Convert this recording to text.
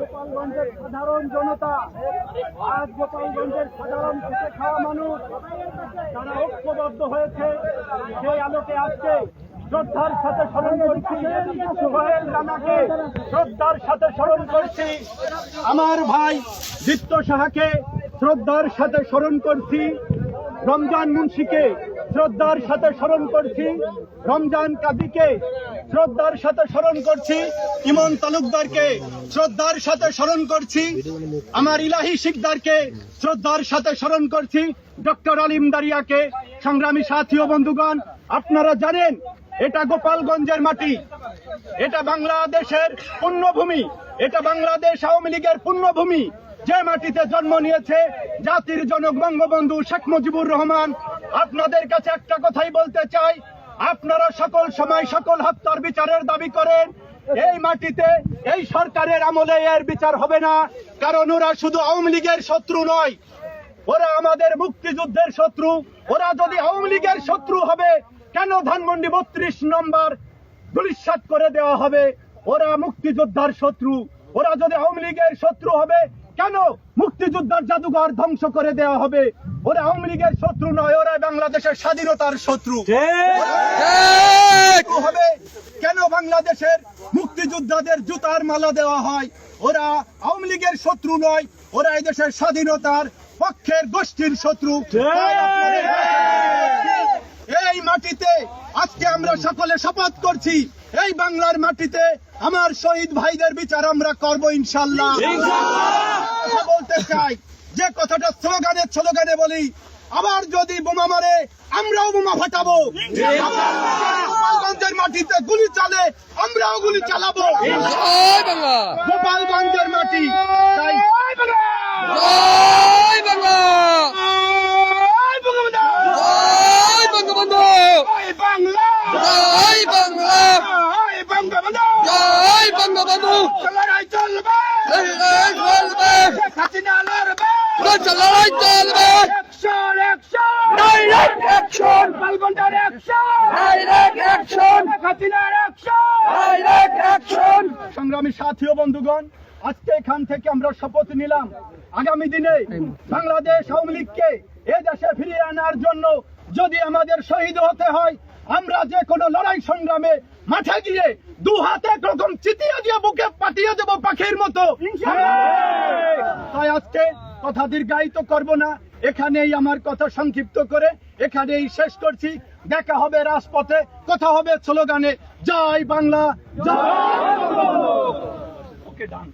গোপালগঞ্জের সাধারণ জনতা, আজ গোপালগঞ্জের সাধারণ খেটে খাওয়া মানুষ তারা ঐক্যবদ্ধ হয়েছে, সেই আলোকে আজকে শ্রদ্ধার সাথে স্মরণ করছি সোহেল রানাকে, শ্রদ্ধার সাথে স্মরণ করছি আমার ভাই দীপ্ত সাহাকে, শ্রদ্ধার সাথে স্মরণ করছি রমজান মুন্সিকে, শ্রদ্ধার সাথে স্মরণ করছি রমজান কাজীকে, শ্রদ্ধার সাথে স্মরণ করছি ইমন তালুকদারকে, শ্রদ্ধার সাথে স্মরণ করছি আমার ইলাহি শিকদারকে, শ্রদ্ধার সাথে স্মরণ করছি ডক্টর আলিম দারিয়াকে। সংগ্রামী সাথী ও বন্ধুগণ, আপনারা জানেন এটা গোপালগঞ্জের মাটি, এটা বাংলাদেশের পুণ্যভূমি, এটা বাংলাদেশ আওয়ামী লীগের পুণ্যভূমি, যে মাটিতে জন্ম নিয়েছে জাতির জনক বঙ্গবন্ধু শেখ মুজিবুর রহমান। আপনাদের কাছে একটা কথাই বলতে চাই, আপনারা সকল সময় সকল হত্যার বিচারের দাবি করেন, এই মাটিতে এই সরকারের আমলে এর বিচার হবে না, কারণ ওরা শুধু আওয়ামী লীগের শত্রু নয়, ওরা আমাদের মুক্তিযুদ্ধের শত্রু। ওরা যদি আওয়ামী লীগের শত্রু হবে, কেন ধানমন্ডি 32 নম্বর ধূলিসাৎ করে দেওয়া হবে? ওরা মুক্তিযোদ্ধার শত্রু। ওরা যদি আওয়ামী লীগের শত্রু হবে, কেন মুক্তিযোদ্ধার জাদুঘর ধ্বংস করে দেওয়া হবে? ওরা আওয়ামী লীগের শত্রু নয়, ওরা বাংলাদেশের স্বাধীনতার শত্রু হবে। কেন বাংলাদেশের মুক্তিযোদ্ধাদের জুতার মালা দেওয়া হয়? ওরা আওয়ামী লীগের শত্রু নয়, ওরা এই দেশের স্বাধীনতার পক্ষের গোষ্ঠীর শত্রু। এই মাটিতে আজকে আমরা সকলে শপথ করছি, এই বাংলার মাটিতে আমার শহীদ ভাইদের বিচার আমরা করবো ইনশাল্লাহ। বলতে চাই যে কথাটা স্লোগানে বলি, আবার যদি বোমা মারে আমরাও বোমা ফাটাবো, গোপালগঞ্জের মাটিতে গুলি চলে আমরাও গুলি চালাবো। গোপালগঞ্জের মাটি তাই সংগ্রামী সাথী ও বন্ধুগণ, আজকে এখান থেকে আমরা শপথ নিলাম আগামী দিনে বাংলাদেশ আওয়ামী লীগকে এ দেশে ফিরিয়ে আনার জন্য যদি আমাদের শহীদ হতে হয়, আমরা যে কোনো লড়াই সংগ্রামে মাঠে গিয়ে দু হাতে একরকম চিতিয়ে দিয়ে বুকে পাঠিয়ে দেব পাখির মতো। তাই আজকে কথা দীর্ঘায়িত করব না, এখানেই আমার কথা সংক্ষিপ্ত করে এখানেই শেষ করছি। দেখা হবে রাজপথে, কথা হবে স্লোগানে। জয় বাংলা, জয়। ওকে, ডান।